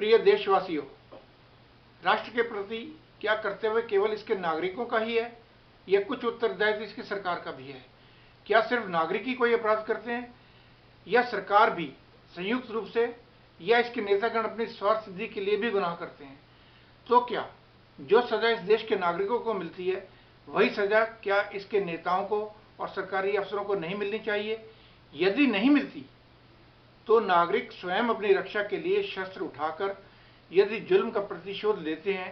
प्रिय देशवासियों, राष्ट्र के प्रति क्या कर्तव्य केवल इसके नागरिकों का ही है या कुछ उत्तरदायित्व इसकी सरकार का भी है? क्या सिर्फ नागरिक ही कोई अपराध करते हैं या सरकार भी संयुक्त रूप से या इसके नेतागण अपनी स्वार्थ सिद्धि के लिए भी गुनाह करते हैं? तो क्या जो सजा इस देश के नागरिकों को मिलती है वही सजा क्या इसके नेताओं को और सरकारी अफसरों को नहीं मिलनी चाहिए? यदि नहीं मिलती तो नागरिक स्वयं अपनी रक्षा के लिए शस्त्र उठाकर यदि जुल्म का प्रतिशोध लेते हैं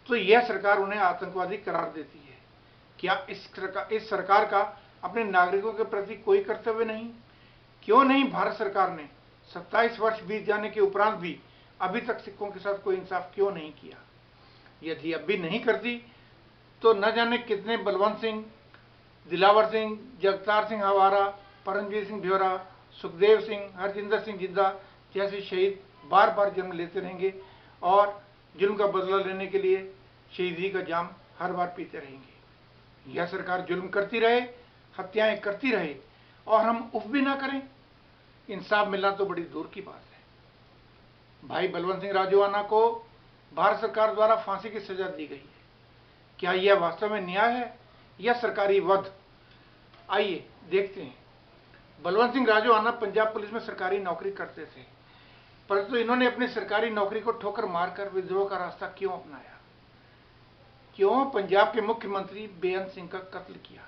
तो यह सरकार उन्हें आतंकवादी करार देती है। क्या इस सरकार का अपने नागरिकों के प्रति कोई कर्तव्य नहीं? क्यों नहीं भारत सरकार ने 27 वर्ष बीत जाने के उपरांत भी अभी तक सिखों के साथ कोई इंसाफ क्यों नहीं किया? यदि अब भी नहीं करती तो न जाने कितने बलवंत सिंह, दिलावर सिंह, जगतार सिंह हवारा, परमजीत सिंह ब्योरा, सुखदेव सिंह, हरजिंदर सिंह जिंदा जैसे शहीद बार बार जन्म लेते रहेंगे और जुल्म का बदला लेने के लिए शहीदी का जाम हर बार पीते रहेंगे। यह सरकार जुल्म करती रहे, हत्याएं करती रहे और हम उफ भी ना करें। इंसाफ मिलना तो बड़ी दूर की बात है। भाई बलवंत सिंह राजोआना को भारत सरकार द्वारा फांसी की सजा दी गई है। क्या यह वास्तव में न्याय है या सरकारी वध? आइए देखते हैं। बलवंत सिंह राजोआना पंजाब पुलिस में सरकारी नौकरी करते थे, परंतु इन्होंने अपनी सरकारी नौकरी को ठोकर मारकर विद्रोह का रास्ता क्यों अपनाया? क्यों पंजाब के मुख्यमंत्री बेअंत सिंह का कत्ल किया?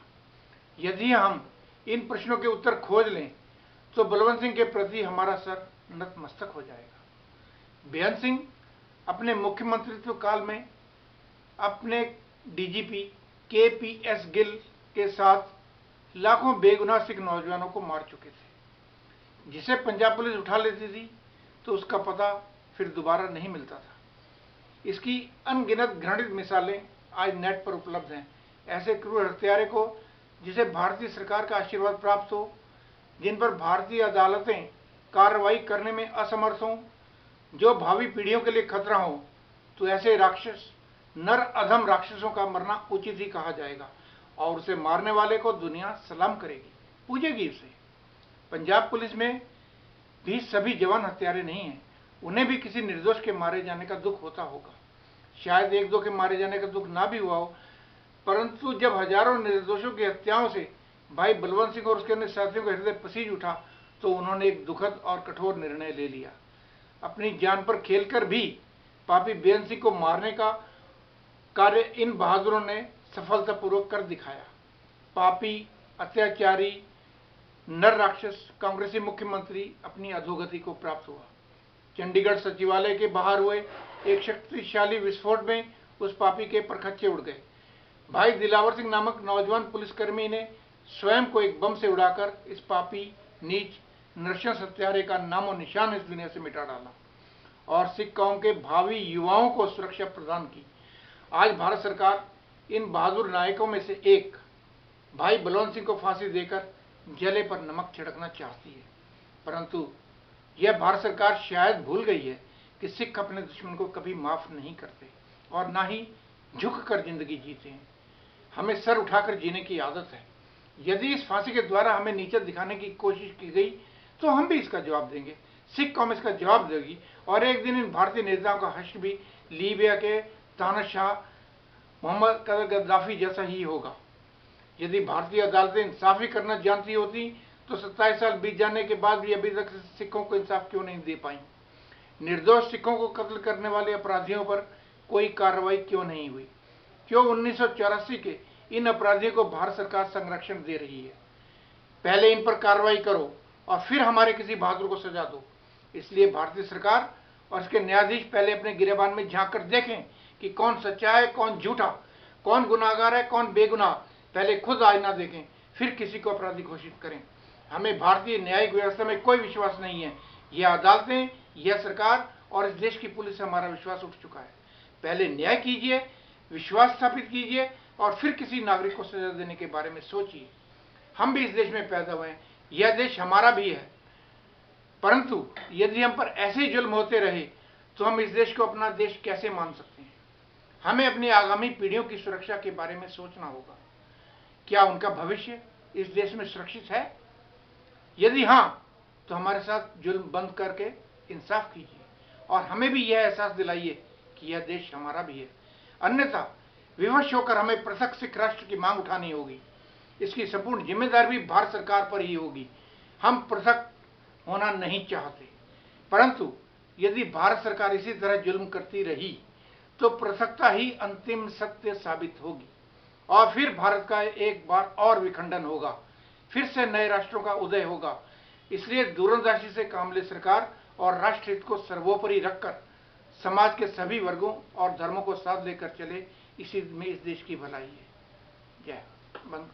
यदि हम इन प्रश्नों के उत्तर खोज लें तो बलवंत सिंह के प्रति हमारा सर नतमस्तक हो जाएगा। बेअंत सिंह अपने मुख्यमंत्रित्व काल में अपने डीजीपी केपीएस गिल के साथ लाखों बेगुनाह सिख नौजवानों को मार चुके थे। जिसे पंजाब पुलिस उठा लेती थी तो उसका पता फिर दोबारा नहीं मिलता था। इसकी अनगिनत घृणित मिसालें आज नेट पर उपलब्ध हैं। ऐसे क्रूर हत्यारे को जिसे भारतीय सरकार का आशीर्वाद प्राप्त हो, जिन पर भारतीय अदालतें कार्रवाई करने में असमर्थ हों, जो भावी पीढ़ियों के लिए खतरा हो, तो ऐसे राक्षस, नर अधम राक्षसों का मरना उचित ही कहा जाएगा और उसे मारने वाले को दुनिया सलाम करेगी, पूजेगी उसे। पंजाब पुलिस में भी सभी जवान हत्यारे नहीं हैं। उन्हें भी किसी निर्दोष के मारे जाने का दुख होता होगा। शायद एक दो के मारे जाने का दुख ना भी हुआ हो, परंतु जब हजारों निर्दोषों की हत्याओं से भाई बलवंत सिंह और उसके अन्य साथियों का हृदय पसीज उठा तो उन्होंने एक दुखद और कठोर निर्णय ले लिया। अपनी जान पर खेलकर भी पापी बेअंत सिंह को मारने का कार्य इन बहादुरों ने सफलतापूर्वक कर दिखाया। पापी, अत्याचारी, नर राक्षस कांग्रेसी मुख्यमंत्री अपनी अधोगति को प्राप्त हुआ। चंडीगढ़ सचिवालय के बाहर हुए एक शक्तिशाली विस्फोट में उस पापी के परखच्चे उड़ गए। भाई दिलावर सिंह नामक नौजवान पुलिसकर्मी ने स्वयं को एक बम से उड़ाकर इस पापी, नीच, नृशंस हत्यारे का नामो निशान इस दुनिया से मिटा डाला और सिख कौम के भावी युवाओं को सुरक्षा प्रदान की। आज भारत सरकार इन बहादुर नायकों में से एक भाई बलवंत सिंह को फांसी देकर जले पर नमक छिड़कना चाहती है, परंतु यह भारत सरकार शायद भूल गई है कि सिख अपने दुश्मन को कभी माफ नहीं करते और ना ही झुक कर जिंदगी जीते हैं। हमें सर उठाकर जीने की आदत है। यदि इस फांसी के द्वारा हमें नीचा दिखाने की कोशिश की गई तो हम भी इसका जवाब देंगे। सिख कौम इसका जवाब देगी और एक दिन इन भारतीय नेताओं का हश्र भी लीबिया के तानाशाह मोहम्मद गद्दाफी जैसा ही होगा। यदि भारतीय अदालतें इंसाफ ही करना जानती होती तो 27 साल बीत जाने के बाद भी अभी तक सिखों को इंसाफ क्यों नहीं दे पाई? निर्दोष सिखों को कत्ल करने वाले अपराधियों पर कोई कार्रवाई क्यों नहीं हुई? क्यों 1984 के इन अपराधियों को भारत सरकार संरक्षण दे रही है? पहले इन पर कार्रवाई करो और फिर हमारे किसी बहादुर को सजा दो। इसलिए भारतीय सरकार और इसके न्यायाधीश पहले अपने गिरेबान में झांक कर देखें कि कौन सच्चा है, कौन झूठा, कौन गुनाहगार है, कौन बेगुनाह। पहले खुद आईना देखें, फिर किसी को अपराधी घोषित करें। हमें भारतीय न्यायिक व्यवस्था में कोई विश्वास नहीं है। यह अदालतें, यह सरकार और इस देश की पुलिस से हमारा विश्वास उठ चुका है। पहले न्याय कीजिए, विश्वास स्थापित कीजिए और फिर किसी नागरिक को सजा देने के बारे में सोचिए। हम भी इस देश में पैदा हुए हैं, यह देश हमारा भी है, परंतु यदि हम पर ऐसे ही जुल्म होते रहे तो हम इस देश को अपना देश कैसे मान सकते हैं? हमें अपनी आगामी पीढ़ियों की सुरक्षा के बारे में सोचना होगा। क्या उनका भविष्य इस देश में सुरक्षित है? यदि हाँ, तो हमारे साथ जुल्म बंद करके इंसाफ कीजिए और हमें भी यह एहसास दिलाइए कि यह देश हमारा भी है। अन्यथा विवश होकर हमें पृथक सिख राष्ट्र की मांग उठानी होगी। इसकी संपूर्ण जिम्मेदारी भी भारत सरकार पर ही होगी। हम पृथक होना नहीं चाहते, परंतु यदि भारत सरकार इसी तरह जुल्म करती रही तो पृथकता ही अंतिम सत्य साबित होगी और फिर भारत का एक बार और विखंडन होगा, फिर से नए राष्ट्रों का उदय होगा। इसलिए दूरंदेशी से काम ले सरकार और राष्ट्र हित को सर्वोपरि रखकर समाज के सभी वर्गों और धर्मों को साथ लेकर चले, इसी में इस देश की भलाई है। जय बंद।